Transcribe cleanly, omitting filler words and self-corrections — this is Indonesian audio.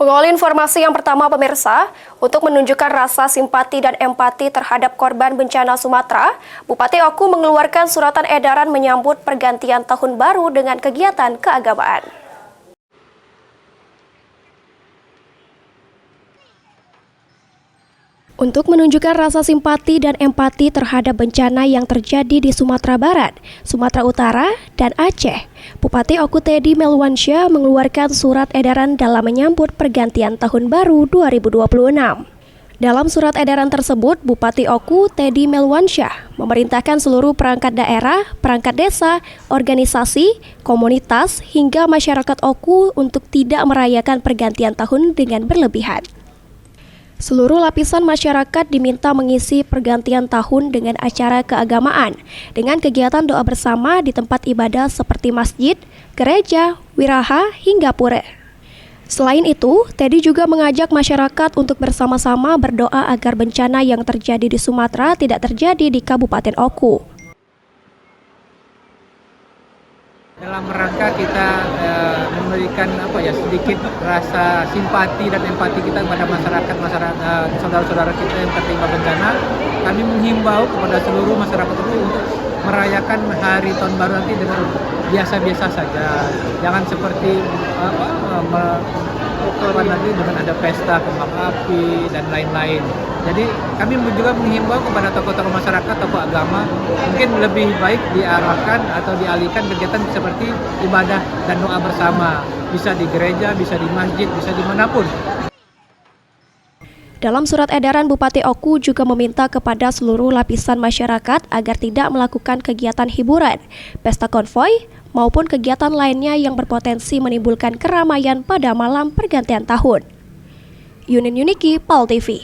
Mengawali informasi yang pertama pemirsa, untuk menunjukkan rasa simpati dan empati terhadap korban bencana Sumatera, Bupati Oku mengeluarkan suratan edaran menyambut pergantian tahun baru dengan kegiatan keagamaan. Untuk menunjukkan rasa simpati dan empati terhadap bencana yang terjadi di Sumatera Barat, Sumatera Utara, dan Aceh, Bupati Oku Teddy Melwansyah mengeluarkan surat edaran dalam menyambut pergantian tahun baru 2026. Dalam surat edaran tersebut, Bupati Oku Teddy Melwansyah memerintahkan seluruh perangkat daerah, perangkat desa, organisasi, komunitas, hingga masyarakat Oku untuk tidak merayakan pergantian tahun dengan berlebihan. Seluruh lapisan masyarakat diminta mengisi pergantian tahun dengan acara keagamaan, dengan kegiatan doa bersama di tempat ibadah seperti masjid, gereja, wiraha, hingga pura. Selain itu, Teddy juga mengajak masyarakat untuk bersama-sama berdoa agar bencana yang terjadi di Sumatera tidak terjadi di Kabupaten Oku. Dalam rangka kita memberikan sedikit rasa simpati dan empati kita kepada masyarakat saudara-saudara kita yang tertimpa bencana, kami menghimbau kepada seluruh masyarakat itu untuk merayakan hari tahun baru nanti dengan biasa-biasa saja. Jangan seperti nanti dengan ada pesta kembang api dan lain-lain. Jadi kami juga menghimbau kepada tokoh-tokoh masyarakat, tokoh agama, mungkin lebih baik diarahkan atau dialihkan kegiatan seperti ibadah dan doa bersama. Bisa di gereja, bisa di masjid, bisa dimanapun. Dalam surat edaran, Bupati Oku juga meminta kepada seluruh lapisan masyarakat agar tidak melakukan kegiatan hiburan, pesta konvoi, maupun kegiatan lainnya yang berpotensi menimbulkan keramaian pada malam pergantian tahun. Yunin Yuniki, PAL TV.